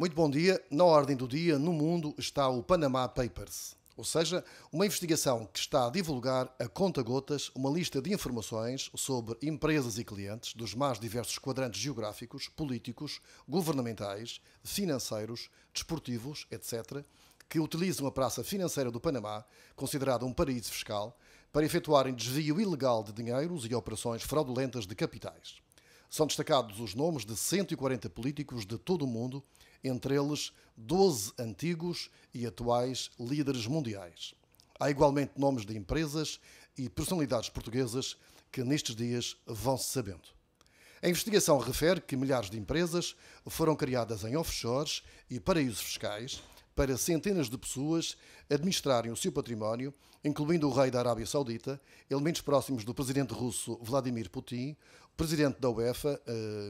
Muito bom dia. Na ordem do dia, no mundo, está o Panama Papers, ou seja, uma investigação que está a divulgar a conta-gotas uma lista de informações sobre empresas e clientes dos mais diversos quadrantes geográficos, políticos, governamentais, financeiros, desportivos, etc., que utilizam a praça financeira do Panamá, considerada um paraíso fiscal, para efetuarem desvio ilegal de dinheiros e operações fraudulentas de capitais. São destacados os nomes de 140 políticos de todo o mundo, entre eles 12 antigos e atuais líderes mundiais. Há igualmente nomes de empresas e personalidades portuguesas que nestes dias vão-se sabendo. A investigação refere que milhares de empresas foram criadas em offshores e paraísos fiscais para centenas de pessoas administrarem o seu património, incluindo o rei da Arábia Saudita, elementos próximos do presidente russo Vladimir Putin, o presidente da UEFA,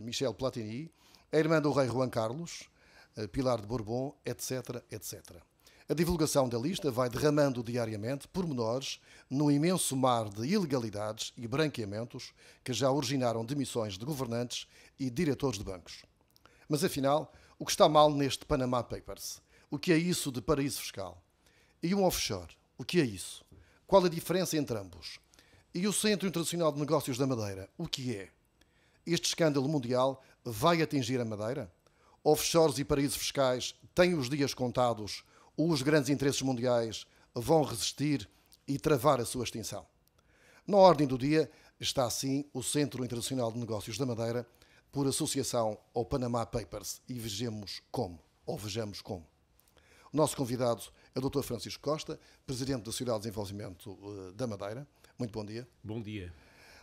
Michel Platini, a irmã do rei Juan Carlos, Pilar de Bourbon, etc, etc. A divulgação da lista vai derramando diariamente pormenores no imenso mar de ilegalidades e branqueamentos que já originaram demissões de governantes e diretores de bancos. Mas afinal, o que está mal neste Panama Papers? O que é isso de paraíso fiscal? E um offshore? O que é isso? Qual a diferença entre ambos? E o Centro Internacional de Negócios da Madeira? O que é? Este escândalo mundial vai atingir a Madeira? Offshores e paraísos fiscais têm os dias contados ou os grandes interesses mundiais vão resistir e travar a sua extinção? Na ordem do dia está assim o Centro Internacional de Negócios da Madeira, por associação ao Panama Papers, e vejamos como. O nosso convidado é o Dr. Francisco Costa, Presidente da Sociedade de Desenvolvimento da Madeira. Muito bom dia. Bom dia.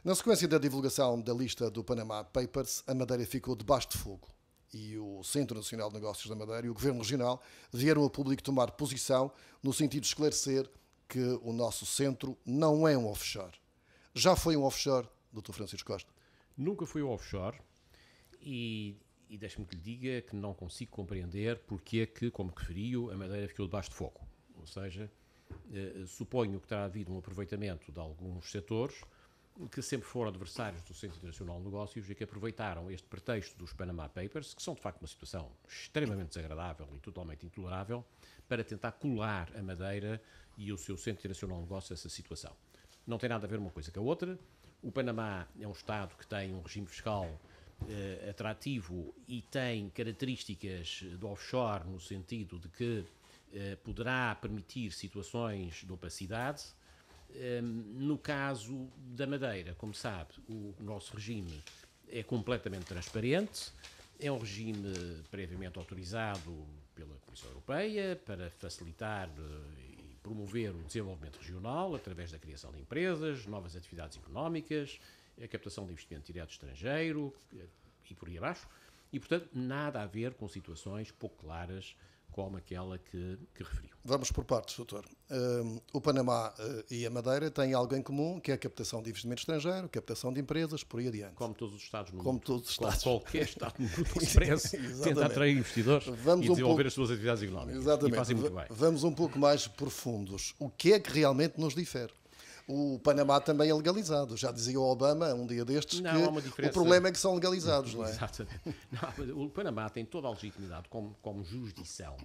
Na sequência da divulgação da lista do Panama Papers, a Madeira ficou debaixo de fogo e o Centro Nacional de Negócios da Madeira e o Governo Regional vieram ao público tomar posição no sentido de esclarecer que o nosso centro não é um offshore. Já foi um offshore, Dr. Francisco Costa? Nunca fui ao offshore e deixe-me que lhe diga que não consigo compreender porque é que, como referiu, a Madeira ficou debaixo de fogo. Ou seja, suponho que terá havido um aproveitamento de alguns setores que sempre foram adversários do Centro Internacional de Negócios e que aproveitaram este pretexto dos Panama Papers, que são de facto uma situação extremamente desagradável e totalmente intolerável, para tentar colar a Madeira e o seu Centro Internacional de Negócios a essa situação. Não tem nada a ver uma coisa com a outra. O Panamá é um Estado que tem um regime fiscal atrativo e tem características do offshore no sentido de que poderá permitir situações de opacidade. No caso da Madeira, como sabe, o nosso regime é completamente transparente, é um regime previamente autorizado pela Comissão Europeia para facilitar e promover o desenvolvimento regional através da criação de empresas, novas atividades económicas, a captação de investimento direto estrangeiro e por aí abaixo, e portanto nada a ver com situações pouco claras como aquela que referiu. Vamos por partes, doutor. O Panamá e a Madeira têm algo em comum, que é a captação de investimento estrangeiro, captação de empresas, por aí adiante. Como todos os Estados no Como mundo. todos os Estados. Qualquer Estado no mundo que se preze tenta atrair investidores e desenvolver as suas atividades económicas. Exatamente. E fazem muito bem. Vamos um pouco mais profundos. O que é que realmente nos difere? O Panamá também é legalizado. Já dizia o Obama, um dia destes, Não, que há uma diferença. O problema é que são legalizados, não é? Exatamente. Não, o Panamá tem toda a legitimidade como jurisdição,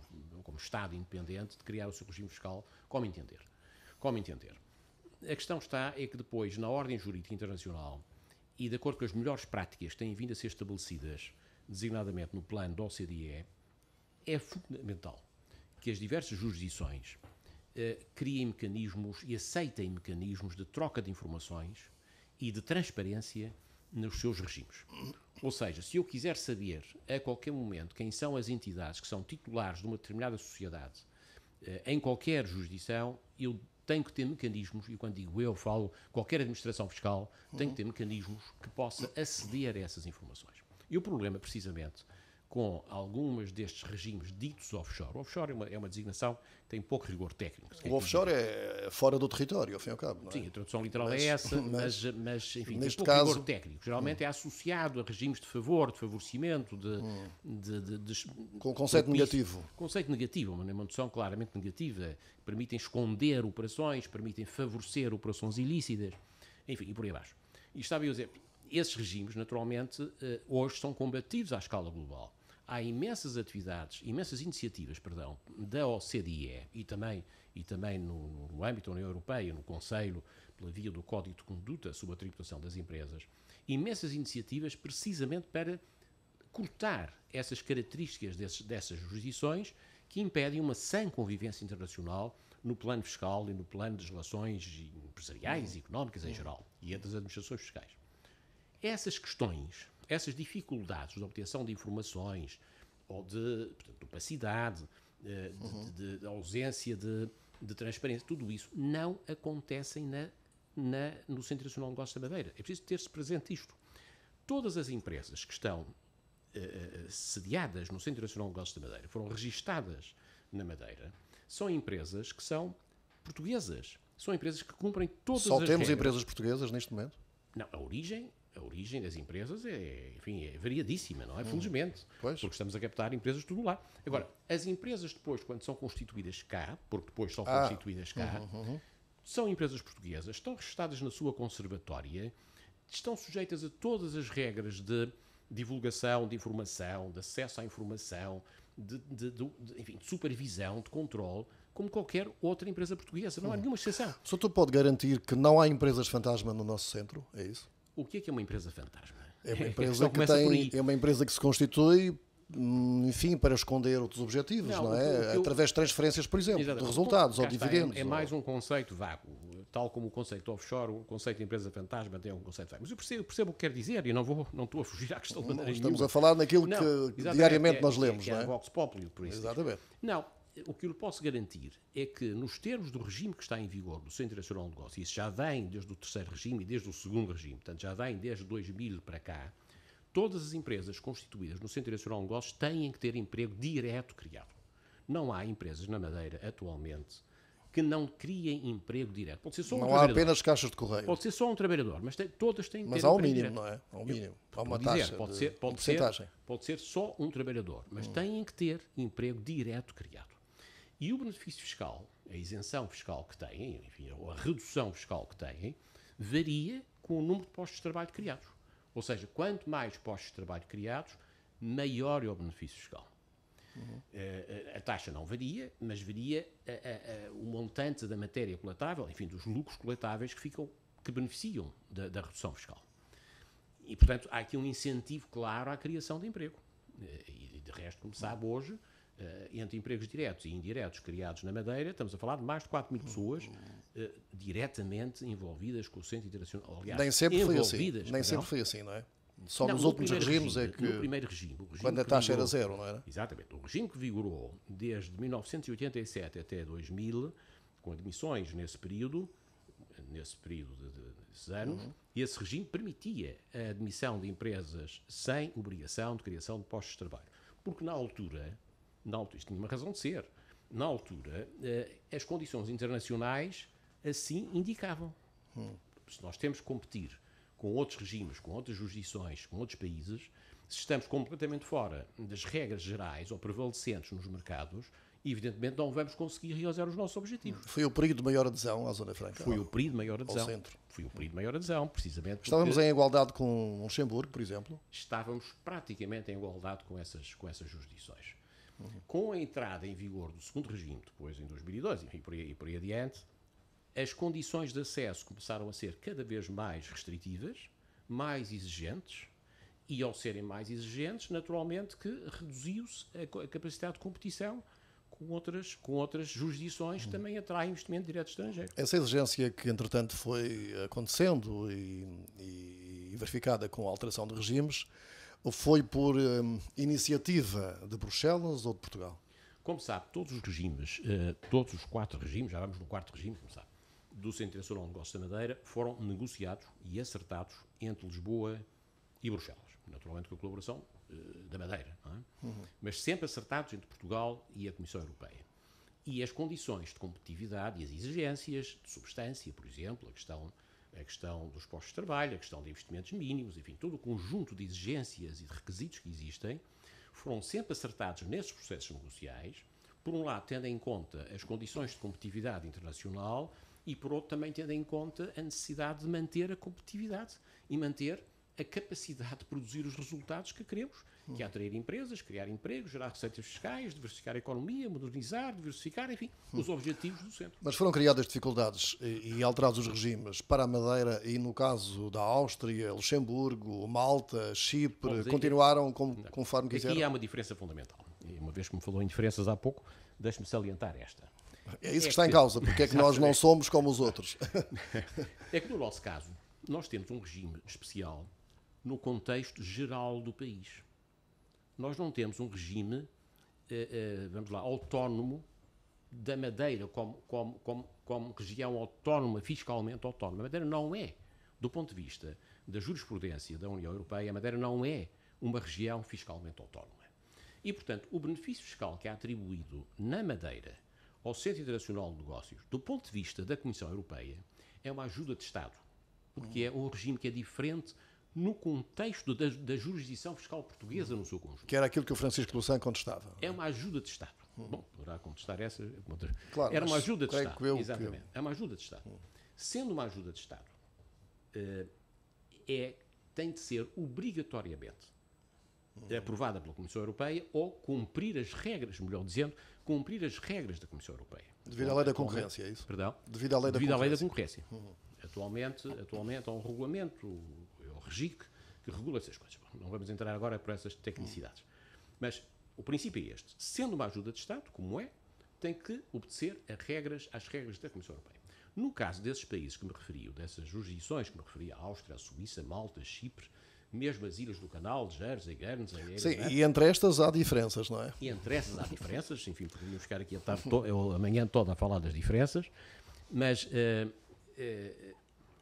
como Estado independente, de criar o seu regime fiscal como entender. A questão é que depois, na ordem jurídica internacional e de acordo com as melhores práticas que têm vindo a ser estabelecidas, designadamente no plano da OCDE, é fundamental que as diversas jurisdições criem mecanismos e aceitem mecanismos de troca de informações e de transparência nos seus regimes. Ou seja, se eu quiser saber a qualquer momento quem são as entidades que são titulares de uma determinada sociedade em qualquer jurisdição, eu tenho que ter mecanismos, e quando digo eu falo qualquer administração fiscal, tem que ter mecanismos que possa aceder a essas informações. E o problema, precisamente, com algumas destes regimes ditos offshore. O offshore é uma designação que tem pouco rigor técnico. O offshore é fora do território, ao fim e ao cabo, não é? Sim, a tradução literal é essa, mas enfim, tem pouco caso, rigor técnico. Geralmente é associado a regimes de favor, de favorecimento, com conceito negativo. Conceito negativo, uma noção claramente negativa. Permitem esconder operações, permitem favorecer operações ilícitas, enfim, e por aí abaixo. E estava a dizer, esses regimes, naturalmente, hoje são combatidos à escala global. há imensas atividades, imensas iniciativas, perdão, da OCDE e também no âmbito da União Europeia, no Conselho, pela via do Código de Conduta sobre a tributação das empresas, imensas iniciativas precisamente para cortar essas características dessas jurisdições que impedem uma sã convivência internacional no plano fiscal e no plano das relações empresariais e económicas em geral e entre as administrações fiscais. Essas questões, essas dificuldades de obtenção de informações ou de opacidade, de ausência de transparência, tudo isso não acontecem no Centro Internacional de Negócios da Madeira. É preciso ter-se presente isto. Todas as empresas que estão sediadas no Centro Internacional de Negócios da Madeira, foram registadas na Madeira, são empresas que são portuguesas. São empresas que cumprem todas as regras. Só temos empresas portuguesas neste momento? Não, a origem das empresas é variadíssima, não é? Felizmente, porque estamos a captar empresas de tudo lá. Agora, as empresas depois, quando são constituídas cá, porque depois são constituídas cá, são empresas portuguesas, estão registadas na sua conservatória, estão sujeitas a todas as regras de divulgação de informação, de acesso à informação, enfim, de supervisão, de controle, como qualquer outra empresa portuguesa. Não há nenhuma exceção. O senhor pode garantir que não há empresas fantasma no nosso centro? É isso? O que é uma empresa fantasma? É uma empresa é uma empresa que se constitui, enfim, para esconder outros objetivos, não é? Através de transferências, por exemplo, de resultados ou dividendos. É mais um conceito vago. Tal como o conceito offshore, o conceito de empresa fantasma tem um conceito vago. Mas eu percebo o que quer dizer e não estou a fugir à questão de maneira nenhuma. Estamos a falar naquilo que diariamente nós lemos, não é? É a Vox Populi, por isso. Exatamente. Não, o que eu lhe posso garantir é que, nos termos do regime que está em vigor do Centro Internacional de Negócios, e isso já vem desde o terceiro regime e desde o segundo regime, portanto já vem desde 2000 para cá, todas as empresas constituídas no Centro Internacional de Negócios têm que ter emprego direto criado. Não há empresas na Madeira, atualmente, que não criem emprego direto. Pode ser só não há apenas caixas de correio. Pode ser só um trabalhador, mas todas têm que ter emprego direto. Mas há um mínimo, direto. não é? Há um mínimo. Há uma taxa de porcentagem. Pode ser só um trabalhador, mas têm que ter emprego direto criado. E o benefício fiscal, a isenção fiscal que têm, enfim, ou a redução fiscal que têm, varia com o número de postos de trabalho criados. Ou seja, quanto mais postos de trabalho criados, maior é o benefício fiscal. A taxa não varia, mas varia o montante da matéria coletável, enfim, dos lucros coletáveis que beneficiam da redução fiscal. E, portanto, há aqui um incentivo claro à criação de emprego. E, de resto, como sabe, hoje, entre empregos diretos e indiretos criados na Madeira, estamos a falar de mais de 4 mil pessoas diretamente envolvidas com o Centro Internacional. Aliás, nem sempre foi assim. Nem sempre foi assim, não é? Só nos últimos regimes é que... No primeiro regime. Quando a taxa era zero, não era? Exatamente. O regime que vigorou desde 1987 até 2000, com admissões nesse período desses anos, e esse regime permitia a admissão de empresas sem obrigação de criação de postos de trabalho. Porque na altura isto tinha uma razão de ser, na altura as condições internacionais assim indicavam. Se nós temos que competir com outros regimes, com outras jurisdições, com outros países, se estamos completamente fora das regras gerais ou prevalecentes nos mercados, evidentemente não vamos conseguir realizar os nossos objetivos. Foi o período de maior adesão à Zona Franca? Foi o período de maior adesão. Ao centro. Foi o período de maior adesão, precisamente. Estávamos em igualdade com Luxemburgo, por exemplo? Estávamos praticamente em igualdade com essas jurisdições. Com a entrada em vigor do segundo regime, depois em 2002 e por aí adiante, as condições de acesso começaram a ser cada vez mais restritivas, mais exigentes, e ao serem mais exigentes, naturalmente que reduziu-se a capacidade de competição com outras jurisdições que também atraem investimento direto estrangeiro. Essa exigência que, entretanto, foi acontecendo e verificada com a alteração de regimes, foi por iniciativa de Bruxelas ou de Portugal? Como sabe, todos os regimes, todos os 4 regimes, já vamos no 4º regime, como sabe, do Centro Internacional de Negócios da Madeira, foram negociados e acertados entre Lisboa e Bruxelas. Naturalmente com a colaboração da Madeira, não é? Mas sempre acertados entre Portugal e a Comissão Europeia. E as condições de competitividade e as exigências de substância, por exemplo, a questão dos postos de trabalho, a questão de investimentos mínimos, enfim, todo o conjunto de exigências e de requisitos que existem, foram sempre acertados nesses processos negociais, por um lado tendo em conta as condições de competitividade internacional e por outro também tendo em conta a necessidade de manter a competitividade e manter a capacidade de produzir os resultados que queremos, que é atrair empresas, criar empregos, gerar receitas fiscais, diversificar a economia, modernizar, diversificar, enfim, os objetivos do centro. Mas foram criadas dificuldades e alterados os regimes para a Madeira e, no caso da Áustria, Luxemburgo, Malta, Chipre, continuaram conforme quiseram? Aqui há uma diferença fundamental. E uma vez que me falou em diferenças há pouco, deixe-me salientar esta. É isso que está em causa, porque é que nós não somos como os outros. É que no nosso caso, nós temos um regime especial no contexto geral do país. Nós não temos um regime, vamos lá, autónomo da Madeira como região autónoma, fiscalmente autónoma. A Madeira não é, do ponto de vista da jurisprudência da União Europeia, a Madeira não é uma região fiscalmente autónoma. E, portanto, o benefício fiscal que é atribuído na Madeira ao Centro Internacional de Negócios, do ponto de vista da Comissão Europeia, é uma ajuda de Estado, porque é um regime que é diferente no contexto da jurisdição fiscal portuguesa no seu conjunto. Que era aquilo que o Francisco Louçã contestava. É uma ajuda de Estado. Bom, poderá contestar essa. Claro, era uma ajuda de Estado. Exatamente. É uma ajuda de Estado. Sendo uma ajuda de Estado, tem de ser obrigatoriamente aprovada pela Comissão Europeia ou cumprir as regras, melhor dizendo, cumprir as regras da Comissão Europeia. Devido à lei da concorrência, é isso? Perdão? Devido à lei da concorrência. Atualmente há um regulamento, é o REGIC, que regula essas coisas. Não vamos entrar agora por essas tecnicidades. Mas o princípio é este. Sendo uma ajuda de Estado, como é, tem que obedecer às regras da Comissão Europeia. No caso desses países que me referi, dessas jurisdições que me referi, a Áustria, a Suíça, Malta, Chipre, mesmo as Ilhas do Canal, Jersey, Guernsey... Sim, e entre estas há diferenças, não é? E entre essas há diferenças, enfim, podemos ficar aqui a manhã toda a falar das diferenças, mas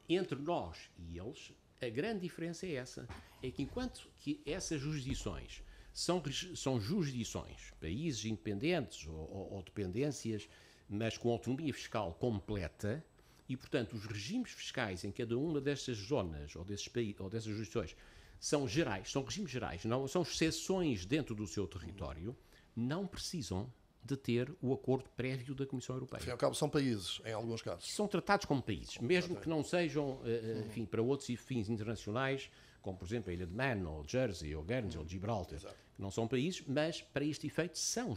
entre nós e eles, a grande diferença é essa, é que enquanto que essas jurisdições são jurisdições, países independentes ou dependências, mas com autonomia fiscal completa, e, portanto, os regimes fiscais em cada uma destas zonas ou desses países ou dessas jurisdições são gerais, são regimes gerais, não são exceções dentro do seu território, não precisam de ter o acordo prévio da Comissão Europeia. Afinal, ao cabo, são países, em alguns casos. São tratados como países, mesmo que não sejam, enfim, para outros fins internacionais, como, por exemplo, a Ilha de Man, ou Jersey, ou Guernsey, ou Gibraltar, que não são países, mas, para este efeito, são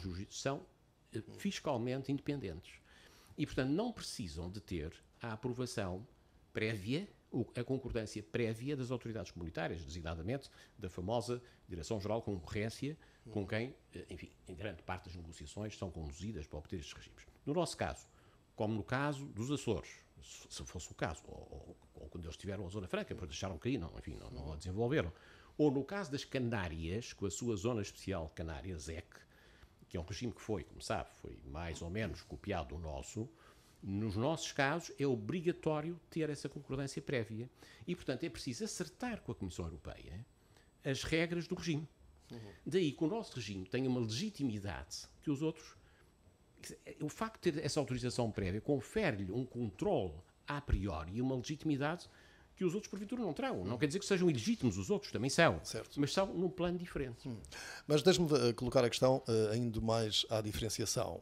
fiscalmente independentes. E, portanto, não precisam de ter a aprovação prévia, a concordância prévia das autoridades comunitárias, designadamente da famosa Direção-Geral de Concorrência, com quem, enfim, em grande parte das negociações são conduzidas para obter estes regimes. No nosso caso, como no caso dos Açores, se fosse o caso, ou quando eles tiveram a Zona Franca, depois deixaram cair, não a desenvolveram, ou no caso das Canárias, com a sua Zona Especial Canária, ZEC, que é um regime que foi, como sabe, foi mais ou menos copiado do nosso. Nos nossos casos, é obrigatório ter essa concordância prévia. E, portanto, é preciso acertar com a Comissão Europeia as regras do regime. Daí que o nosso regime tenha uma legitimidade que os outros... O facto de ter essa autorização prévia confere-lhe um controle a priori e uma legitimidade que os outros, porventura, não terão. Não quer dizer que sejam ilegítimos, os outros também são. Certo. Mas são num plano diferente. Mas deixe-me colocar a questão ainda mais à diferenciação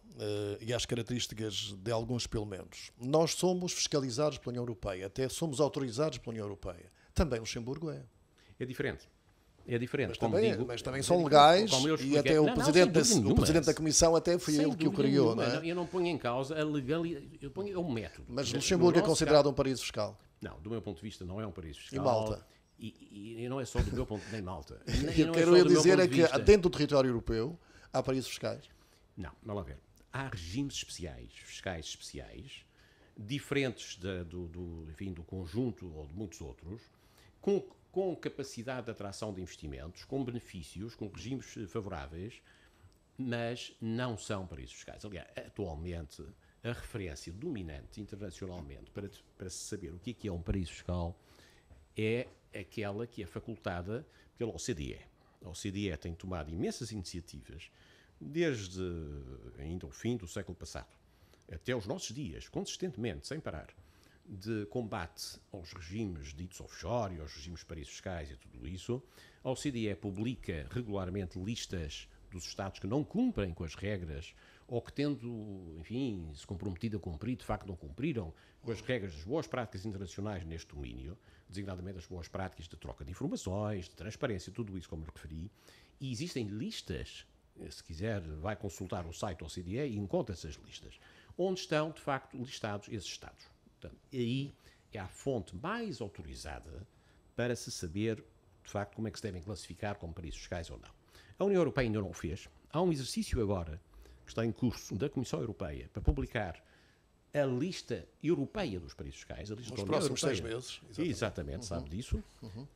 e às características de alguns, pelo menos. Nós somos fiscalizados pela União Europeia, até somos autorizados pela União Europeia. Também Luxemburgo é. É diferente. É diferente. Mas também são legais e até o Presidente da Comissão até foi ele que o criou. Não é? Eu não ponho em causa a legalidade, eu ponho o método. Mas Luxemburgo é considerado um paraíso fiscal. Não, do meu ponto de vista não é um paraíso fiscal. E Malta? E não é só do meu ponto de vista, nem Malta. Eu quero dizer é que dentro do território europeu há paraísos fiscais. Não, vamos lá ver. Há regimes especiais, fiscais especiais, diferentes do conjunto ou de muitos outros, com capacidade de atração de investimentos, com benefícios, com regimes favoráveis, mas não são paraísos fiscais. Aliás, atualmente, a referência dominante internacionalmente para se saber o que é um paraíso fiscal é aquela que é facultada pela OCDE. A OCDE tem tomado imensas iniciativas desde ainda o fim do século passado até os nossos dias, consistentemente, sem parar, de combate aos regimes ditos offshore, aos regimes de paraísos fiscais e tudo isso. A OCDE publica regularmente listas dos Estados que não cumprem com as regras ou que tendo, enfim, se comprometido a cumprir, de facto não cumpriram com as regras das boas práticas internacionais neste domínio, designadamente as boas práticas de troca de informações, de transparência, tudo isso como referi, e existem listas, se quiser vai consultar o site OCDE e encontra essas listas, onde estão, de facto, listados esses Estados. Portanto, aí é a fonte mais autorizada para se saber, de facto, como é que se devem classificar como paraísos fiscais ou não. A União Europeia ainda não o fez. Há um exercício agora que está em curso da Comissão Europeia para publicar a lista europeia dos paraísos fiscais, a lista Nos da União próximos Europeia. 6 meses. Exatamente, sabe disso.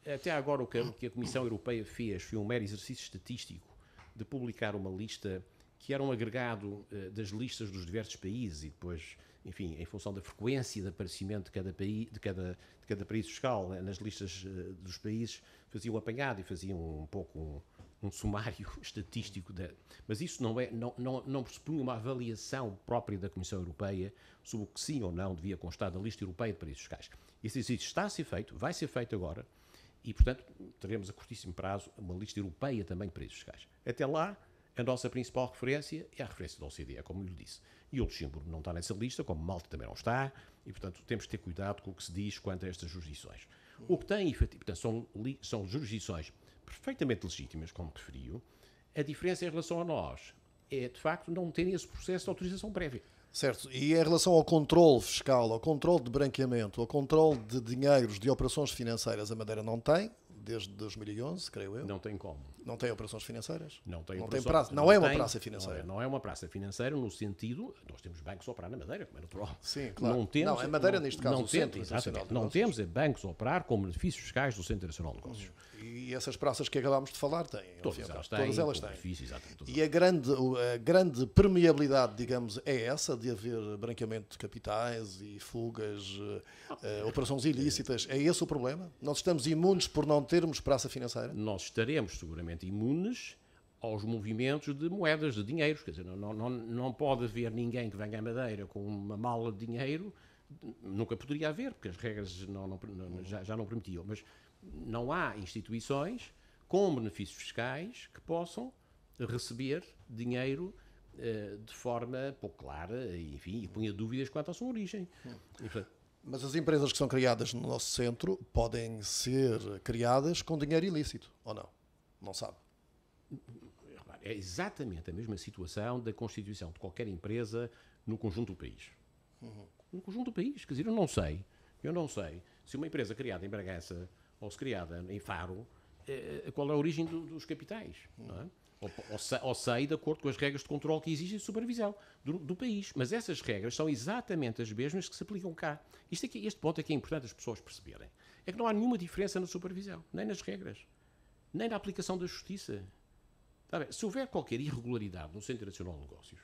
Até agora o que a Comissão Europeia fez foi um mero exercício estatístico de publicar uma lista que era um agregado das listas dos diversos países e depois, enfim, em função da frequência de aparecimento de cada país, de cada paraíso fiscal nas listas dos países, fazia um apanhado e fazia um pouco um sumário estatístico. Mas isso não pressupunha uma avaliação própria da Comissão Europeia sobre o que sim ou não devia constar na lista europeia de paraísos fiscais. Esse exercício está a ser feito, vai ser feito agora, e, portanto, teremos a curtíssimo prazo uma lista europeia também de paraísos fiscais. Até lá, a nossa principal referência é a referência da OCDE, como eu lhe disse. E o Luxemburgo não está nessa lista, como Malta também não está, e, portanto, temos que ter cuidado com o que se diz quanto a estas jurisdições. O que tem, portanto, são jurisdições perfeitamente legítimas, como referiu. A diferença em relação a nós é, de facto, não terem esse processo de autorização prévia. Certo. E em relação ao controle fiscal, ao controle de branqueamento, ao controle de dinheiros de operações financeiras, a Madeira não tem, desde 2011, creio eu. Não tem como. Não tem operações financeiras? Não tem não operações, tem praça, não é uma praça financeira. Não é uma praça financeira no sentido, nós temos bancos a operar na Madeira, como é natural. Sim, claro. Não temos, a Madeira, neste caso, o Centro temos, Internacional de não Negócios. temos bancos a operar com benefícios fiscais do Centro Internacional de Negócios. E essas praças que acabámos de falar têm. Todas elas têm. Benefícios, exatamente. E a grande permeabilidade, digamos, é essa, de haver branqueamento de capitais e fugas, operações ilícitas. É esse o problema? Nós estamos imunes por não termos praça financeira? Nós estaremos seguramente imunes aos movimentos de moedas, de dinheiros. Quer dizer, não pode haver ninguém que venha à Madeira com uma mala de dinheiro. Nunca poderia haver, porque as regras já não permitiam. Mas não há instituições com benefícios fiscais que possam receber dinheiro de forma pouco clara, enfim, e punha dúvidas quanto à sua origem. Mas as empresas que são criadas no nosso centro podem ser criadas com dinheiro ilícito, ou não? Não sabe. É exatamente a mesma situação da constituição de qualquer empresa no conjunto do país. No conjunto do país. Quer dizer, eu não sei se uma empresa criada em Bragança ou se criada em Faro, qual é a origem dos capitais. Não é? Ou sei de acordo com as regras de controle que existem e de supervisão do país. Mas essas regras são exatamente as mesmas que se aplicam cá. Este ponto é que é importante as pessoas perceberem. É que não há nenhuma diferença na supervisão, nem nas regras, nem na aplicação da justiça. Se houver qualquer irregularidade no Centro Internacional de Negócios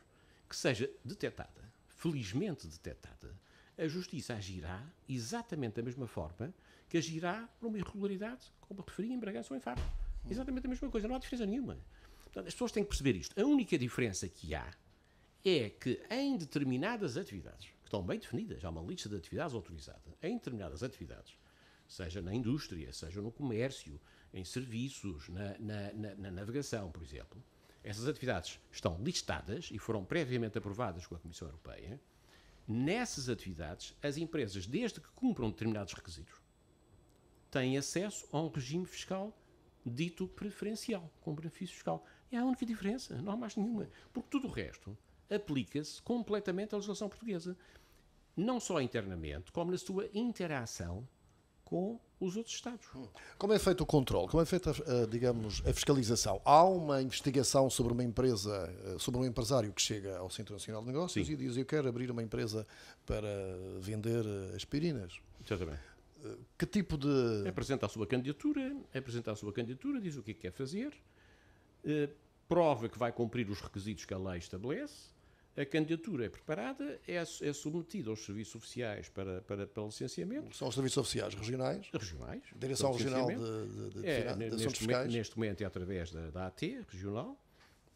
que seja detectada, felizmente detectada, a Justiça agirá exatamente da mesma forma que agirá por uma irregularidade, como referi em Bragança ou em Faro. Exatamente a mesma coisa, não há diferença nenhuma. Portanto, as pessoas têm que perceber isto. A única diferença que há é que em determinadas atividades, que estão bem definidas, há uma lista de atividades autorizada, em determinadas atividades, seja na indústria, seja no comércio, em serviços, na navegação, por exemplo, essas atividades estão listadas e foram previamente aprovadas com a Comissão Europeia. Nessas atividades, as empresas, desde que cumpram determinados requisitos, têm acesso a um regime fiscal dito preferencial, com benefício fiscal. É a única diferença, não há mais nenhuma. Porque tudo o resto aplica-se completamente à legislação portuguesa. Não só internamente, como na sua interação com os outros Estados. Como é feito o controle? Como é feita, digamos, a fiscalização? Há uma investigação sobre uma empresa, sobre um empresário que chega ao Centro Nacional de Negócios e diz: eu quero abrir uma empresa para vender aspirinas. Exatamente. Que tipo de... Apresenta a sua candidatura, diz o que quer fazer, prova que vai cumprir os requisitos que a lei estabelece, a candidatura é preparada, é submetida aos serviços oficiais para licenciamento. São os serviços oficiais regionais? Regionais. Direção Regional de Assuntos Fiscais? Neste momento é através da AT, regional,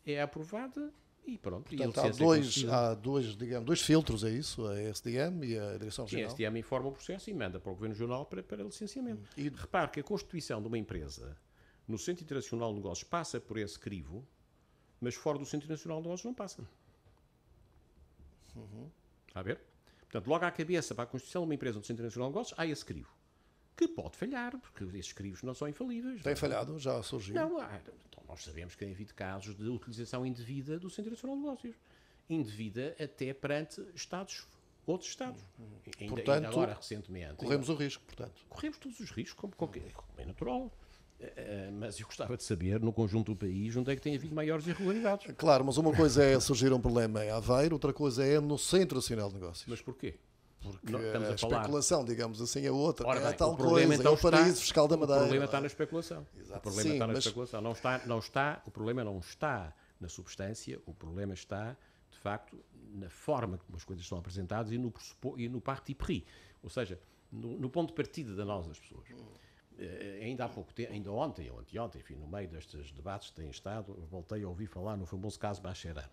é aprovada e pronto. Portanto, há dois filtros, é isso? A SDM e a Direção Regional? A SDM informa o processo e manda para o Governo Regional para licenciamento. E repare que a constituição de uma empresa no Centro Internacional de Negócios passa por esse crivo, mas fora do Centro Internacional de Negócios não passa. Está a ver? Portanto, logo à cabeça para a constituição de uma empresa do Centro Internacional de Negócios, há esse crivo. Que pode falhar, porque esses crivos não são infalíveis. Tem falhado? Já surgiu? Não, então nós sabemos que tem havido casos de utilização indevida do Centro Internacional de Negócios. Indevida até perante outros Estados. Portanto, ainda agora, recentemente. Corremos o risco, portanto. Corremos todos os riscos, como é natural. Mas eu gostava de saber, no conjunto do país, onde é que tem havido maiores irregularidades. Claro, mas uma coisa é surgir um problema em Aveiro, outra coisa é no Centro Nacional de Negócios. Mas porquê? Porque a especulação, digamos assim, é outra. Ora, é a bem, tal coisa, então é o paraíso fiscal da Madeira. O problema está na especulação. Exato. O problema Sim, está na mas... especulação. O problema não está na substância, o problema está, de facto, na forma como as coisas são apresentadas e no parti pris. Ou seja, no ponto de partida da análise das pessoas. Ainda há pouco tempo, ainda ontem ou anteontem, enfim, no meio destes debates que têm estado, eu voltei a ouvir falar no famoso caso Bacherano.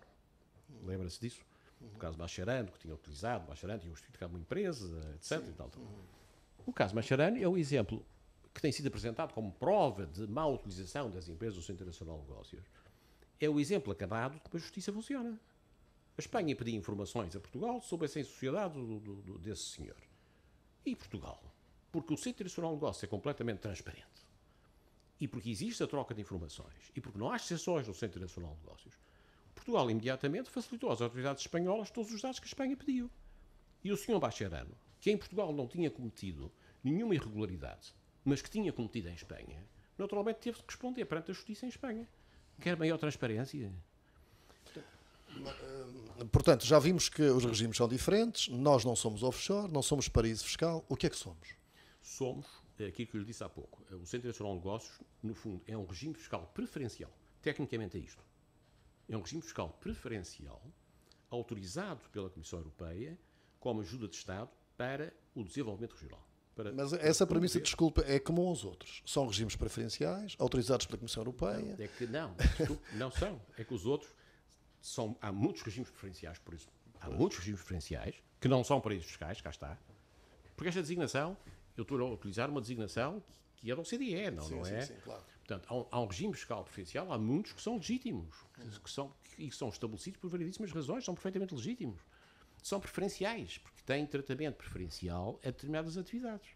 Lembra-se disso? O caso Bacherano, que tinha utilizado, Bacherano tinha justificado uma empresa, etc. E tal. O caso Bacherano é o exemplo que tem sido apresentado como prova de má utilização das empresas do Centro Internacional de Negócios. É o exemplo acabado de como a justiça funciona. A Espanha pedia informações a Portugal sobre essa insociedade desse senhor. E Portugal? Porque o Centro Internacional de Negócios é completamente transparente. E porque existe a troca de informações. E porque não há exceções no Centro Internacional de Negócios. Portugal imediatamente facilitou às autoridades espanholas todos os dados que a Espanha pediu. E o senhor Bacherano, que em Portugal não tinha cometido nenhuma irregularidade, mas que tinha cometido em Espanha, naturalmente teve de responder perante a justiça em Espanha. Quer maior transparência? Portanto, já vimos que os regimes são diferentes, nós não somos offshore, não somos paraíso fiscal. O que é que somos? Somos, aquilo que eu lhe disse há pouco, o Centro Internacional de Negócios, no fundo, é um regime fiscal preferencial. Tecnicamente é isto. É um regime fiscal preferencial autorizado pela Comissão Europeia como ajuda de Estado para o desenvolvimento regional. Mas essa premissa, desculpa, é comum aos outros. São regimes preferenciais, autorizados pela Comissão Europeia. Não, é que não, não são. É que os outros há muitos regimes preferenciais, por isso. Há muitos regimes preferenciais que não são paraísos fiscais, cá está. Porque esta designação, eu estou a utilizar uma designação que é da OCDE, não é? Sim, claro. Portanto, há um regime fiscal preferencial, há muitos que são legítimos que são estabelecidos por variedíssimas razões, são perfeitamente legítimos. São preferenciais, porque têm tratamento preferencial a determinadas atividades.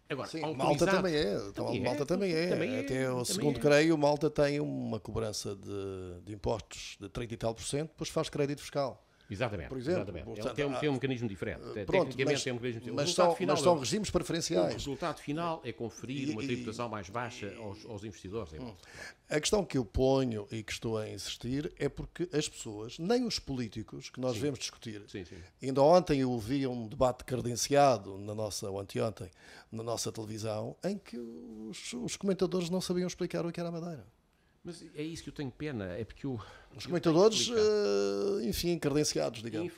Agora, sim, Malta também é. Malta também é. Até segundo creio, Malta tem uma cobrança de impostos de 30 e tal %, depois faz crédito fiscal. Exatamente. Por exemplo, exatamente. Portanto, tem um mecanismo diferente. Pronto, Tecnicamente tem um mecanismo diferente. Mas são regimes preferenciais. O resultado final é conferir uma tributação mais baixa aos investidores. A questão que eu ponho e que estou a insistir é porque as pessoas, nem os políticos, que nós devemos discutir, ainda ontem eu ouvi um debate credenciado ou anteontem, na nossa televisão, em que os comentadores não sabiam explicar o que era a Madeira. Mas é isso que eu tenho pena, é porque os comentadores, enfim, credenciados, digamos.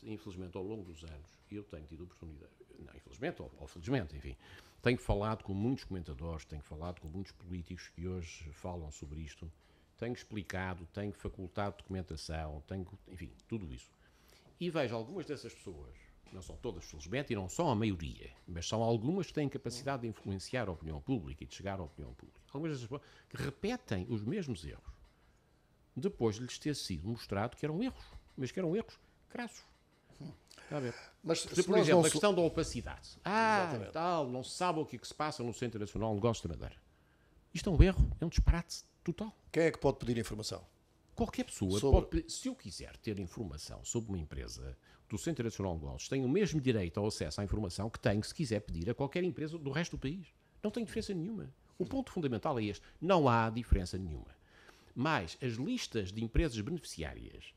Infelizmente, ao longo dos anos, eu tenho tido oportunidade, não, infelizmente ou felizmente, enfim, tenho falado com muitos comentadores, tenho falado com muitos políticos que hoje falam sobre isto, tenho explicado, tenho facultado documentação, enfim, tudo isso. E vejo algumas dessas pessoas, não são todas felizmente, e não são a maioria, mas são algumas que têm capacidade de influenciar a opinião pública e de chegar à opinião pública. Algumas dessas pessoas que repetem os mesmos erros, depois de lhes ter sido mostrado que eram erros, mas que eram erros crassos. Está a ver? Mas, por exemplo, a questão da opacidade. Tal, não se sabe o que se passa no Centro Nacional de Negócios de Madeira. Isto é um erro, é um disparate total. Quem é que pode pedir informação? Qualquer pessoa pode pedir. Se eu quiser ter informação sobre uma empresa do Centro Nacional de Negócios, tenho o mesmo direito ao acesso à informação que tenho se quiser pedir a qualquer empresa do resto do país. Não tem diferença nenhuma. O ponto fundamental é este. Não há diferença nenhuma. Mas as listas de empresas beneficiárias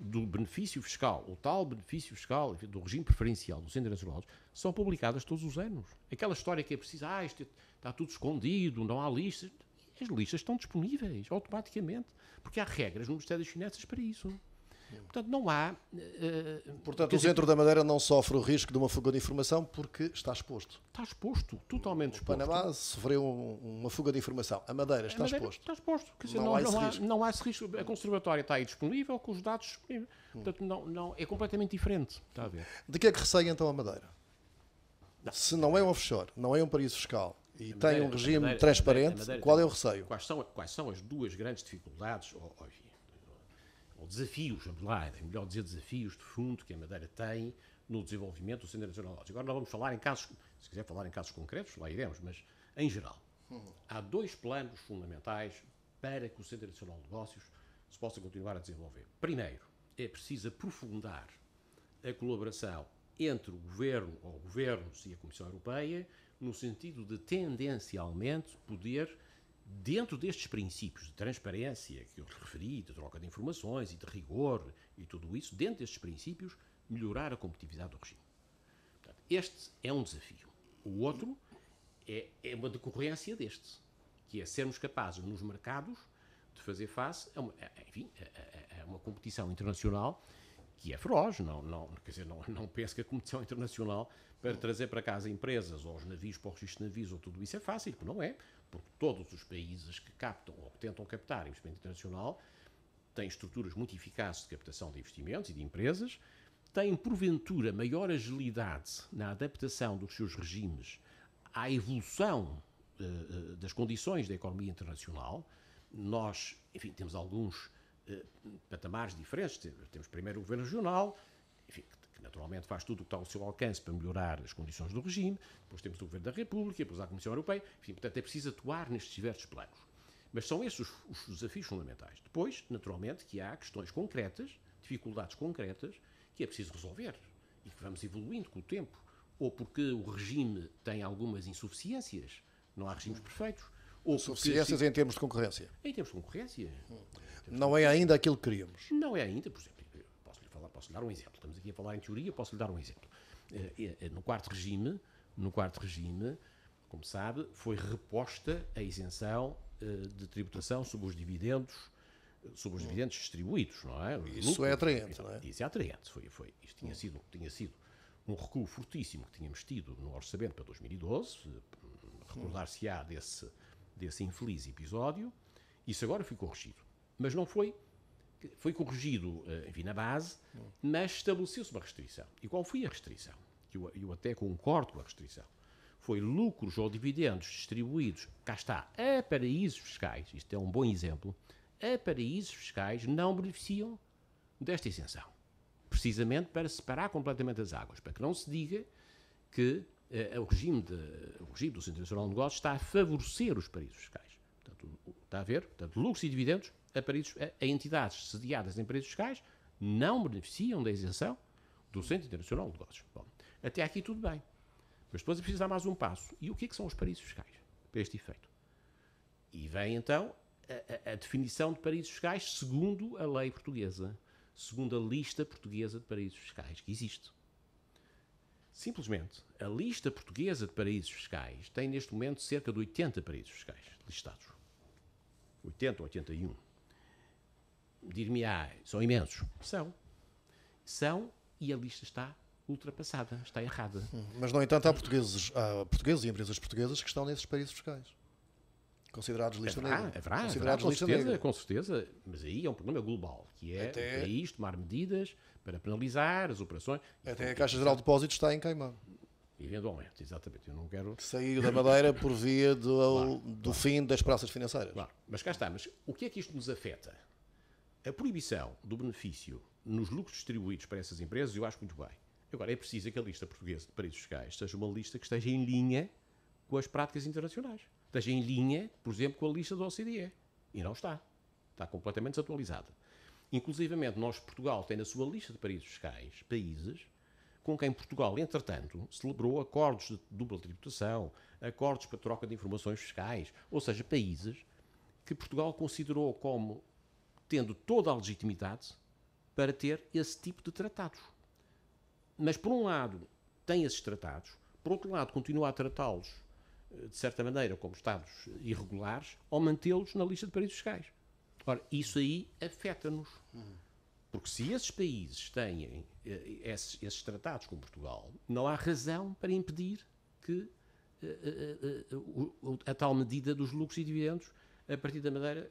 do benefício fiscal, o tal benefício fiscal do regime preferencial do Centro Nacional, são publicadas todos os anos. Aquela história que é preciso, isto está tudo escondido, não há listas. As listas estão disponíveis automaticamente, porque há regras no Ministério das Finanças para isso. Portanto, não há... Portanto, o Centro da Madeira não sofre o risco de uma fuga de informação porque está exposto. Está exposto, totalmente exposto. O Panamá sofreu uma fuga de informação. A Madeira está exposto. Está exposto. Quer dizer, não há esse risco. A conservatória está aí disponível, com os dados disponíveis. Portanto, não, é completamente diferente. Está a ver? De que é que receia então a Madeira? Se não é um offshore, não é um paraíso fiscal e tem um regime transparente, qual é o receio? Quais são as duas grandes dificuldades? ou desafios, vamos lá, é melhor dizer desafios de fundo que a Madeira tem no desenvolvimento do Centro Internacional de Negócios. Agora não vamos falar em casos, se quiser falar em casos concretos, lá iremos, mas em geral. Há dois planos fundamentais para que o Centro Internacional de Negócios se possa continuar a desenvolver. Primeiro, é preciso aprofundar a colaboração entre o Governo, ou governos e a Comissão Europeia, no sentido de tendencialmente poder, dentro destes princípios de transparência que eu referi, de troca de informações e de rigor e tudo isso, dentro destes princípios, melhorar a competitividade do regime. Portanto, este é um desafio. O outro é uma decorrência deste, que é sermos capazes nos mercados de fazer face a uma competição internacional que é feroz. Não penso que a competição internacional para trazer para casa empresas ou os navios para o registro de navios ou tudo isso é fácil, porque não é, porque todos os países que captam ou que tentam captar investimento internacional têm estruturas muito eficazes de captação de investimentos e de empresas, têm porventura maior agilidade na adaptação dos seus regimes à evolução das condições da economia internacional. Nós, enfim, temos alguns patamares diferentes. Temos primeiro o governo regional, enfim, que naturalmente faz tudo o que está ao seu alcance para melhorar as condições do regime. Depois temos o governo da República, depois a Comissão Europeia. Enfim, portanto, é preciso atuar nestes diversos planos. Mas são esses os desafios fundamentais. Depois, naturalmente, que há questões concretas, dificuldades concretas, que é preciso resolver e que vamos evoluindo com o tempo. Ou porque o regime tem algumas insuficiências, não há regimes perfeitos. Ou insuficiências em termos de concorrência. Em termos de concorrência. Não é ainda aquilo que queríamos. Não é ainda, por exemplo, posso-lhe dar um exemplo. Estamos aqui a falar em teoria, posso-lhe dar um exemplo. No quarto regime, como sabe, foi reposta a isenção de tributação sobre os dividendos distribuídos, não é? Isso é atraente, não é? Isso é atraente. Isto tinha sido um recuo fortíssimo que tínhamos tido no orçamento para 2012, recordar-se-á desse infeliz episódio. Isso agora foi corrigido. Mas não foi corrigido, enfim, na base, mas estabeleceu-se uma restrição. E qual foi a restrição? Eu até concordo com a restrição. Foi lucros ou dividendos distribuídos, cá está, a paraísos fiscais, isto é um bom exemplo, a paraísos fiscais não beneficiam desta isenção. Precisamente para separar completamente as águas, para que não se diga que o regime do Centro Internacional de Negócios está a favorecer os paraísos fiscais. Portanto, está a ver? Portanto, lucros e dividendos a entidades sediadas em paraísos fiscais não beneficiam da isenção do Centro Internacional de Negócios. Bom, até aqui tudo bem. Mas depois é preciso dar mais um passo. E o que são os paraísos fiscais para este efeito? E vem então a definição de paraísos fiscais segundo a lei portuguesa, segundo a lista portuguesa de paraísos fiscais que existe. Simplesmente, a lista portuguesa de paraísos fiscais tem neste momento cerca de 80 paraísos fiscais listados. 80 ou 81. Dir-me-á, são imensos. São, e a lista está ultrapassada, está errada. Mas, no entanto, há portugueses e empresas portuguesas que estão nesses paraísos fiscais. Considerados lista negra. Com certeza, mas aí é um problema global, que é o país tomar medidas para penalizar as operações. Até a Caixa Geral de Depósitos está em Caimão. Eventualmente, exatamente. Eu não quero... Que saiu da Madeira por via do fim das praças financeiras. Claro. Mas cá está. Mas o que é que isto nos afeta? A proibição do benefício nos lucros distribuídos para essas empresas, eu acho muito bem. Agora, é preciso que a lista portuguesa de paraísos fiscais seja uma lista que esteja em linha com as práticas internacionais. Esteja em linha, por exemplo, com a lista da OCDE. E não está. Está completamente desatualizada. Inclusivamente, Portugal tem na sua lista de paraísos fiscais países com quem Portugal, entretanto, celebrou acordos de dupla tributação, acordos para troca de informações fiscais, ou seja, países que Portugal considerou como tendo toda a legitimidade para ter esse tipo de tratados. Mas, por um lado, tem esses tratados, por outro lado, continua a tratá-los, de certa maneira, como Estados irregulares, ou mantê-los na lista de paraísos fiscais. Ora, isso aí afeta-nos. Porque se esses países têm esses tratados com Portugal, não há razão para impedir que a tal medida dos lucros e dividendos a partir da Madeira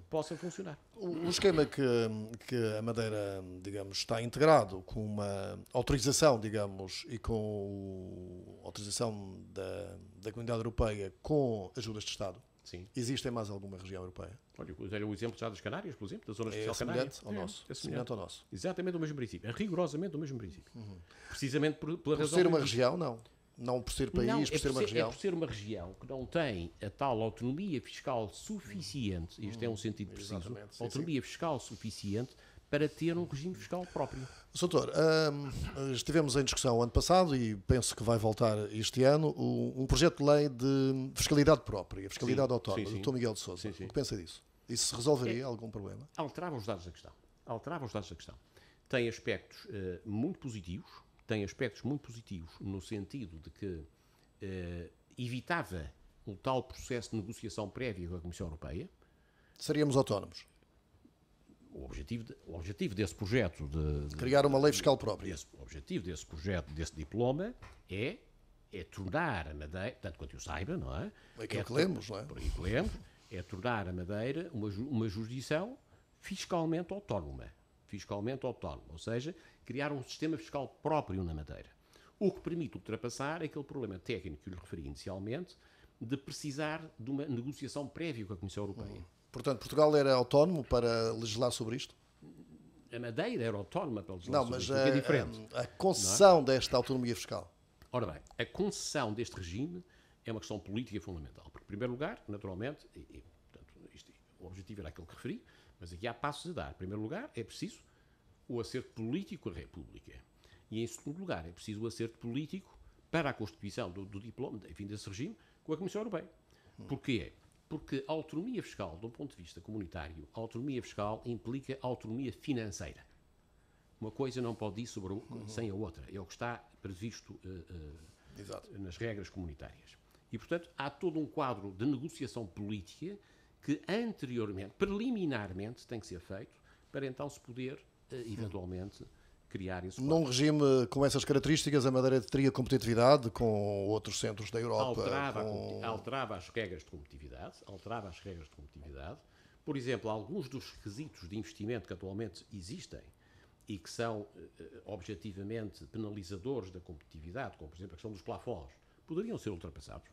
possa funcionar. O esquema que a Madeira, digamos, está integrado com uma autorização, digamos, e com a autorização da Comunidade Europeia com ajudas de Estado. Sim. Existe em mais alguma região europeia? Olha, o exemplo já das Canárias, por exemplo, da Zona É Especial Canária. semelhante ao nosso. É Semelhante ao nosso. Exatamente o mesmo princípio. É rigorosamente o mesmo princípio. Precisamente pela Por razão ser uma que eu disse. região, não. Não por ser país, Não, por ser uma é região. por ser uma região que não tem a tal autonomia fiscal suficiente, isto é um sentido preciso, Exatamente, sim, autonomia fiscal suficiente para ter um regime fiscal próprio. Doutor, estivemos em discussão ano passado e penso que vai voltar este ano um projeto de lei de fiscalidade própria, fiscalidade autónoma, sim. do Dr. Miguel de Sousa. Sim, sim. O que pensa disso? Isso resolveria algum problema? Alterava os dados da questão. Alterava os dados da questão. Tem aspectos muito positivos, no sentido de que evitava o tal processo de negociação prévia com a Comissão Europeia. Seríamos autónomos. O objetivo desse projeto Criar uma lei fiscal própria. o objetivo desse projeto, desse diploma, é tornar a Madeira, tanto quanto eu saiba, não é? Aquilo que lemos, não é? Por aí que lemos, é tornar a Madeira uma jurisdição fiscalmente autónoma. Fiscalmente autónoma, ou seja, criar um sistema fiscal próprio na Madeira. O que permite ultrapassar aquele problema técnico que eu lhe referi inicialmente, de precisar de uma negociação prévia com a Comissão Europeia. Portanto, Portugal era autónomo para legislar sobre isto? A Madeira era autónoma para legislar Não, sobre mas isto, o que é diferente. a concessão desta autonomia fiscal. Ora bem, a concessão deste regime é uma questão política fundamental. Porque, em primeiro lugar, naturalmente, portanto, o objetivo era aquele que referi, mas aqui há passos a dar. Em primeiro lugar, é preciso o acerto político da República. E, em segundo lugar, é preciso o acerto político para a constituição do diploma, enfim, desse regime, com a Comissão Europeia. Porquê? Porque a autonomia fiscal, de um ponto de vista comunitário, a autonomia fiscal implica autonomia financeira. Uma coisa não pode ir sem a outra. É o que está previsto nas regras comunitárias. E, portanto, há todo um quadro de negociação política que anteriormente, preliminarmente, tem que ser feito para então se poder, eventualmente, criar esse quadro. Num regime com essas características, a Madeira teria competitividade com outros centros da Europa? Alterava as regras de competitividade. Por exemplo, alguns dos requisitos de investimento que atualmente existem e que são objetivamente penalizadores da competitividade, como por exemplo a questão dos plafons, poderiam ser ultrapassados.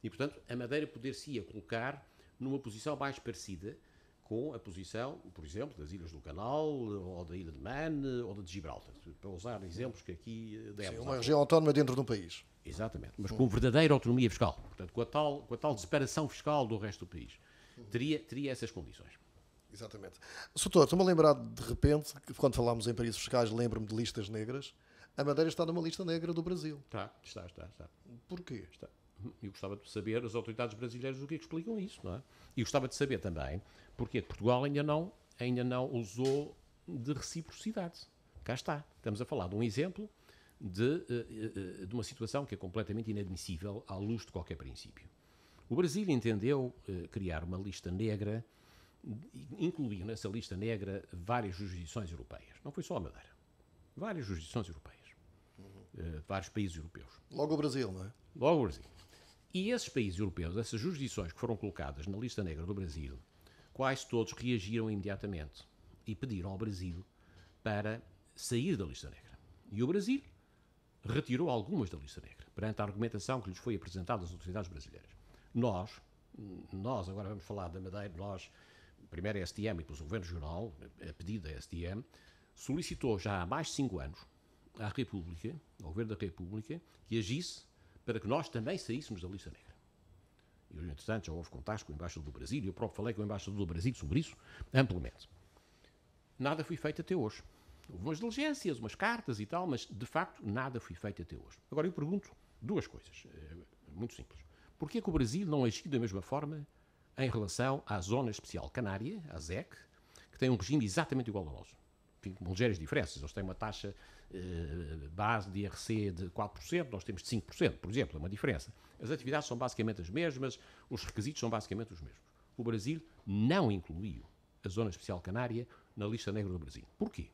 E, portanto, a Madeira poder-se-ia colocar numa posição mais parecida com a posição, por exemplo, das Ilhas do Canal, ou da Ilha de Man, ou da de Gibraltar, para usar exemplos que aqui demos. Sim, uma região autónoma dentro de um país. Exatamente, mas com verdadeira autonomia fiscal, portanto, com a tal separação fiscal do resto do país. Teria essas condições. Exatamente. Doutor, estou-me a lembrar de repente, que quando falámos em paraísos fiscais, lembro-me de listas negras. A Madeira está numa lista negra do Brasil. Está. Porquê? Está. Eu gostava de saber, as autoridades brasileiras, o que é que explicam isso, não é? E gostava de saber também porque Portugal ainda não usou de reciprocidade. Cá está. Estamos a falar de um exemplo de uma situação que é completamente inadmissível à luz de qualquer princípio. O Brasil entendeu criar uma lista negra, incluiu nessa lista negra várias jurisdições europeias. Não foi só a Madeira. Várias jurisdições europeias. Vários países europeus. Logo o Brasil, não é? Logo o Brasil. E esses países europeus, essas jurisdições que foram colocadas na lista negra do Brasil, quase todos reagiram imediatamente e pediram ao Brasil para sair da lista negra. E o Brasil retirou algumas da lista negra, perante a argumentação que lhes foi apresentada às autoridades brasileiras. Nós agora vamos falar da Madeira, primeiro a STM e depois o Governo Regional, a pedido da STM, solicitou já há mais de 5 anos à República, ao Governo da República, que agisse para que nós também saíssemos da lista negra. E, entretanto, já houve contactos com o embaixador do Brasil, e eu próprio falei com o embaixador do Brasil sobre isso, amplamente. Nada foi feito até hoje. Houve umas diligências, umas cartas e tal, mas, de facto, nada foi feito até hoje. Agora, eu pergunto duas coisas, muito simples. Porquê que o Brasil não agiu da mesma forma em relação à Zona Especial Canária, a ZEC, que tem um regime exatamente igual ao nosso? Enfim, com ligeiras diferenças. Eles têm uma taxa base de IRC de 4%, nós temos de 5%, por exemplo, é uma diferença. As atividades são basicamente as mesmas, os requisitos são basicamente os mesmos. O Brasil não incluiu a Zona Especial Canária na lista negra do Brasil. Porquê?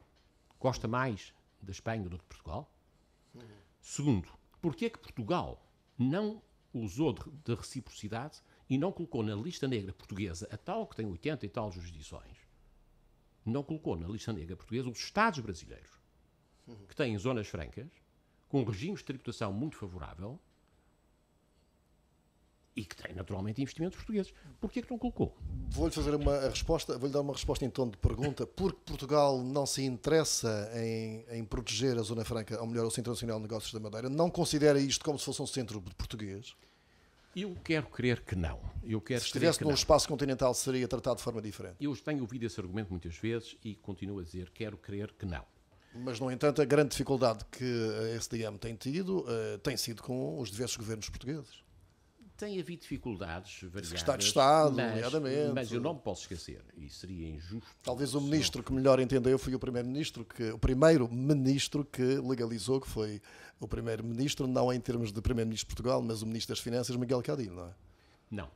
Gosta mais da Espanha do que de Portugal? Segundo, porquê é que Portugal não usou de reciprocidade e não colocou na lista negra portuguesa, a tal que tem 80 e tal jurisdições, não colocou na lista negra portuguesa os Estados brasileiros, que têm zonas francas, com regimes de tributação muito favorável, e que tem naturalmente investimentos portugueses. Porquê que não colocou? Vou-lhe dar uma resposta em tom de pergunta. Porque Portugal não se interessa em proteger a Zona Franca, ou melhor, o Centro Nacional de Negócios da Madeira? Não considera isto como se fosse um centro português? Eu quero crer que não. Se estivesse no espaço continental, seria tratado de forma diferente. Eu tenho ouvido esse argumento muitas vezes e continuo a dizer, quero crer que não. Mas, no entanto, a grande dificuldade que a SDM tem tido tem sido com os diversos governos portugueses. Tem havido dificuldades variadas. Secretário de Estado, nomeadamente. Mas eu não me posso esquecer, e seria injusto. Talvez o ministro que melhor entendeu foi o primeiro-ministro que legalizou, que foi o primeiro-ministro, não em termos de primeiro-ministro de Portugal, mas o ministro das Finanças, Miguel Cadilho, não é? Não.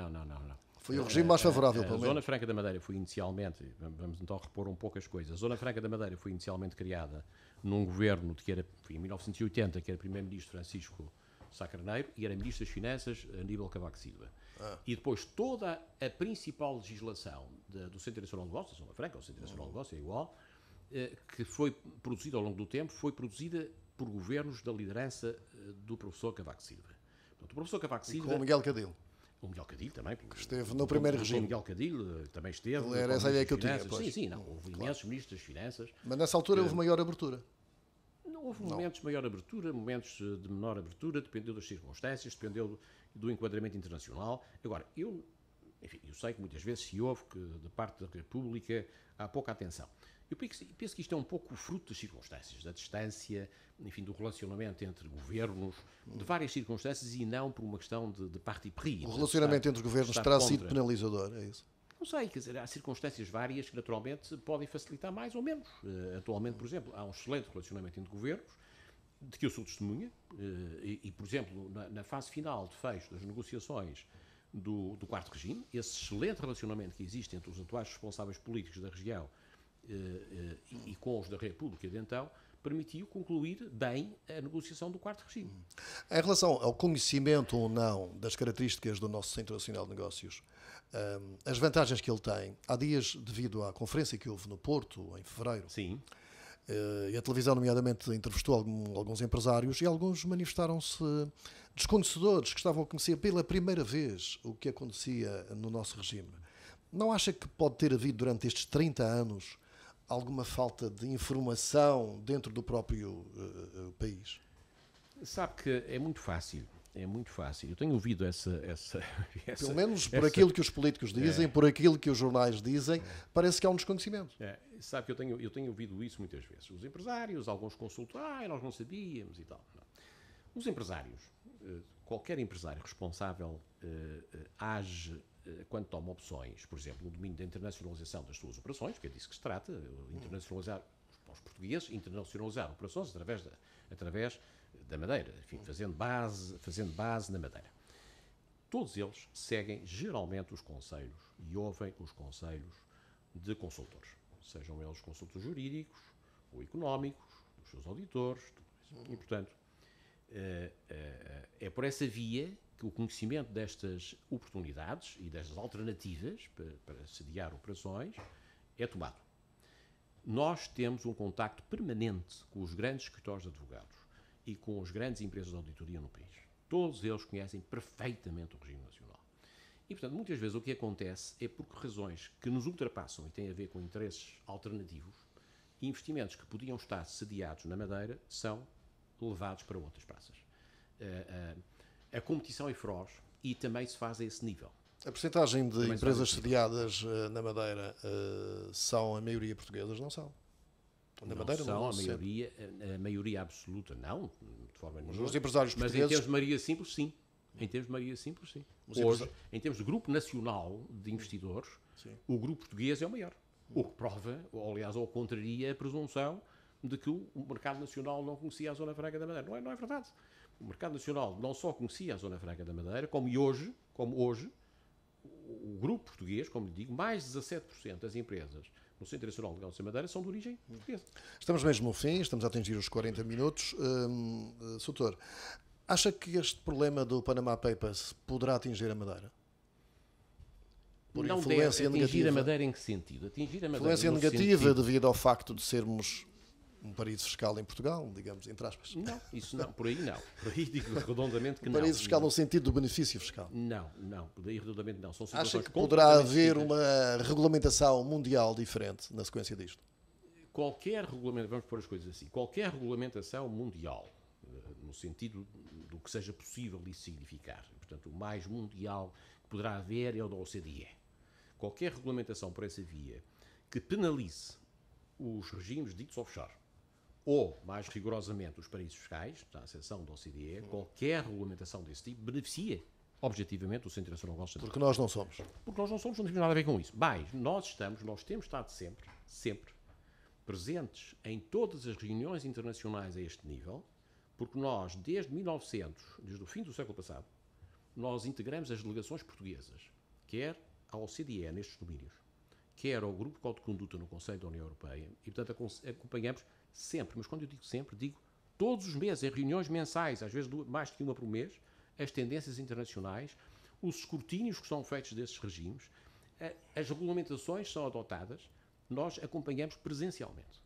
Não. Foi o regime mais favorável, pelo menos. A Zona Franca da Madeira foi inicialmente, vamos então repor um pouco as coisas, a Zona Franca da Madeira foi inicialmente criada num governo foi em 1980, que era primeiro-ministro Francisco Sá Carneiro e era ministro das Finanças Aníbal Cavaco Silva. E depois toda a principal legislação do Centro Nacional de Negócios, da Zona Franca, o Centro Nacional de Negócios é igual, que foi produzida ao longo do tempo, foi produzida por governos da liderança do professor Cavaco Silva. Portanto, o professor Cavaco Silva... Com o Miguel Cadilho. O Miguel Cadilho também. Que esteve no primeiro regime. O Miguel Cadilho também esteve. Era essa a ideia que eu tinha. Sim, não. Houve imensos ministros das Finanças. Mas nessa altura houve maior abertura. Não houve momentos de maior abertura, momentos de menor abertura, dependeu das circunstâncias, dependeu do enquadramento internacional. Agora, eu sei que muitas vezes se ouve que, da parte da República, há pouca atenção. Eu penso que isto é um pouco fruto das circunstâncias, da distância, enfim, do relacionamento entre governos, de várias circunstâncias e não por uma questão de parte e pris. O relacionamento entre os governos terá sido penalizador, é isso? Não sei, quer dizer, há circunstâncias várias que naturalmente podem facilitar mais ou menos. Atualmente, por exemplo, há um excelente relacionamento entre governos, de que eu sou testemunha, e por exemplo, na fase final de fecho das negociações do quarto regime, esse excelente relacionamento que existe entre os atuais responsáveis políticos da região e com os da República de então, permitiu concluir bem a negociação do quarto regime. Em relação ao conhecimento ou não das características do nosso Centro Nacional de Negócios, as vantagens que ele tem, há dias, devido à conferência que houve no Porto, em fevereiro, sim. E a televisão, nomeadamente, entrevistou alguns empresários e alguns manifestaram-se desconhecedores, que estavam a conhecer pela primeira vez o que acontecia no nosso regime. Não acha que pode ter havido, durante estes 30 anos, alguma falta de informação dentro do próprio país? Sabe que é muito fácil. É muito fácil. Eu tenho ouvido Pelo menos por aquilo que os políticos dizem, por aquilo que os jornais dizem, parece que há um desconhecimento. Sabe que eu tenho ouvido isso muitas vezes. Os empresários, alguns consultam, nós não sabíamos e tal. Não. Os empresários, qualquer empresário responsável age quando toma opções, por exemplo, no domínio da internacionalização das suas operações, porque é disso que se trata, internacionalizar os portugueses, internacionalizar operações através da Madeira, enfim, fazendo base na Madeira. Todos eles seguem geralmente os conselhos e ouvem os conselhos de consultores, sejam eles consultores jurídicos ou económicos, dos seus auditores, tudo isso. E, portanto, é por essa via que o conhecimento destas oportunidades e destas alternativas para sediar operações é tomado. Nós temos um contacto permanente com os grandes escritórios de advogados e com as grandes empresas de auditoria no país. Todos eles conhecem perfeitamente o regime nacional. E, portanto, muitas vezes o que acontece é por razões que nos ultrapassam e têm a ver com interesses alternativos, investimentos que podiam estar sediados na Madeira são levados para outras praças. A competição é feroz e também se faz a esse nível. A percentagem de empresas sediadas na Madeira são a maioria portuguesas? Não são. Na Madeira não são, a maioria absoluta não, de forma nenhuma. Os empresários portugueses... Mas em termos de maioria simples, sim. Em termos de maioria simples, sim. Hoje, em termos de grupo nacional de investidores, sim, o grupo português é o maior. O que prova, ou aliás, ou contraria a presunção de que o mercado nacional não conhecia a Zona Franca da Madeira. Não é verdade. O mercado nacional não só conhecia a Zona Franca da Madeira, como hoje, o grupo português, como lhe digo, mais de 17% das empresas no Centro Nacional de Negócios da Madeira são de origem portuguesa. Estamos mesmo no fim, estamos a atingir os 40 minutos. Soutor, acha que este problema do Panama Papers poderá atingir a Madeira? Por não influência deve atingir negativa? A Madeira em que sentido? Influência negativa devido ao facto de sermos Um paraíso fiscal em Portugal, digamos, entre aspas. Não, isso não, por aí não. Por aí digo redondamente que Um não. paraíso fiscal no sentido do benefício fiscal. Não, por aí redondamente não. São Acha situações que poderá haver distintas. uma regulamentação mundial diferente na sequência disto? Qualquer regulamento, vamos pôr as coisas assim, qualquer regulamentação mundial, no sentido do que seja possível isso significar, portanto, o mais mundial que poderá haver é o da OCDE. Qualquer regulamentação por essa via que penalize os regimes ditos offshore, ou, mais rigorosamente, os paraísos fiscais, à exceção da OCDE, qualquer regulamentação desse tipo beneficia, objetivamente, o Centro Internacional de Negócios. Porque nós não somos. Porque nós não somos, não temos nada a ver com isso. Mais, nós temos estado sempre, presentes em todas as reuniões internacionais a este nível, porque nós, desde o fim do século passado, nós integramos as delegações portuguesas, quer à OCDE nestes domínios, quer ao Grupo de Código de Conduta no Conselho da União Europeia, e, portanto, acompanhamos sempre, mas quando eu digo sempre, digo todos os meses, em reuniões mensais, às vezes mais do que uma por mês, as tendências internacionais, os escrutínios que são feitos desses regimes, as regulamentações são adotadas, nós acompanhamos presencialmente.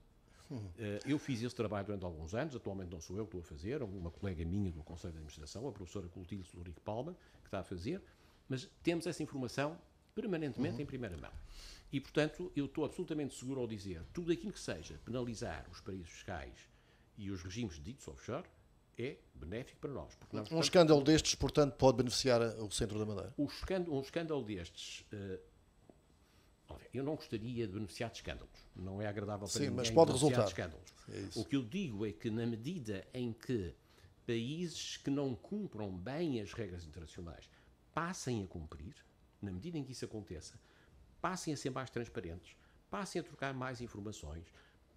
Eu fiz esse trabalho durante alguns anos, atualmente não sou eu que estou a fazer, uma colega minha do Conselho de Administração, a professora Clotilde Ulrich Palma, que está a fazer, mas temos essa informação permanentemente em primeira mão. E, portanto, eu estou absolutamente seguro ao dizer tudo aquilo que seja penalizar os paraísos fiscais e os regimes ditos offshore é benéfico para nós. Porque nós Um escândalo destes, portanto, pode beneficiar o Centro da Madeira? um escândalo destes... eu não gostaria de beneficiar de escândalos. Não é agradável para ninguém mas pode beneficiar resultar. de escândalos. É isso. O que eu digo é que, na medida em que países que não cumpram bem as regras internacionais passem a cumprir, na medida em que isso aconteça, passem a ser mais transparentes, passem a trocar mais informações,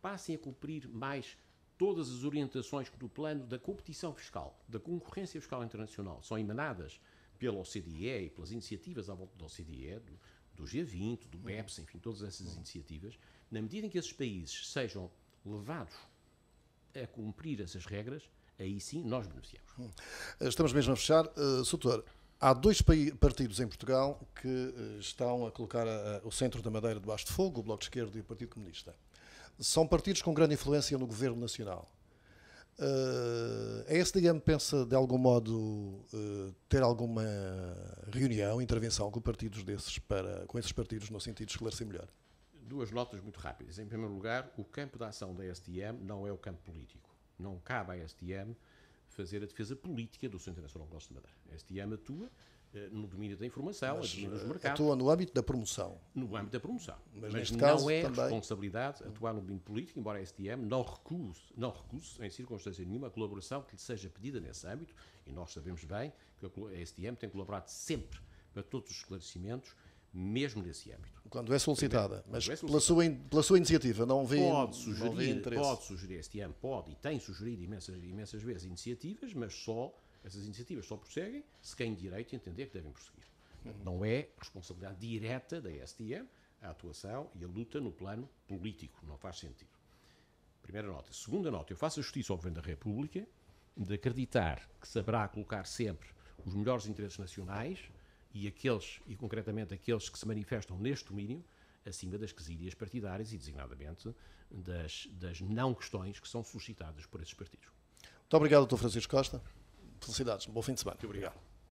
passem a cumprir mais todas as orientações que, do plano da competição fiscal, da concorrência fiscal internacional, são emanadas pela OCDE e pelas iniciativas à volta da OCDE, do G20, do BEPS, enfim, todas essas iniciativas, na medida em que esses países sejam levados a cumprir essas regras, aí sim nós beneficiamos. Estamos mesmo a fechar. Soutor, há dois partidos em Portugal que estão a colocar o Centro da Madeira debaixo de fogo, o Bloco de Esquerda e o Partido Comunista. São partidos com grande influência no Governo Nacional. A SDM pensa, de algum modo, ter alguma reunião, intervenção com partidos desses com esses partidos no sentido de esclarecer melhor? Duas notas muito rápidas. Em primeiro lugar, o campo de ação da SDM não é o campo político. Não cabe à SDM fazer a defesa política do Centro Internacional de Negócios de Madeira. A SDM atua no domínio da informação, no domínio dos mercados. Atua no âmbito da promoção. No âmbito da promoção. Mas Mas neste não caso, é também... responsabilidade atuar no domínio político, embora a STM não recuse, em circunstância nenhuma, a colaboração que lhe seja pedida nesse âmbito, e nós sabemos bem que a STM tem colaborado sempre para todos os esclarecimentos, mesmo nesse âmbito. Quando é solicitada, mas é solicitada. Pela sua iniciativa, não vê interesse? Pode sugerir, a STM pode e tem sugerido imensas vezes iniciativas, mas essas iniciativas só prosseguem se quem de direito entender que devem prosseguir. Não é responsabilidade direta da STM a atuação e a luta no plano político. Não faz sentido. Primeira nota. Segunda nota. Eu faço a justiça ao Governo da República de acreditar que saberá colocar sempre os melhores interesses nacionais e concretamente aqueles que se manifestam neste domínio, acima das quesílias partidárias e, designadamente, das não questões que são suscitadas por esses partidos. Muito obrigado, Dr. Francisco Costa. Felicidades. Bom fim de semana. Muito obrigado.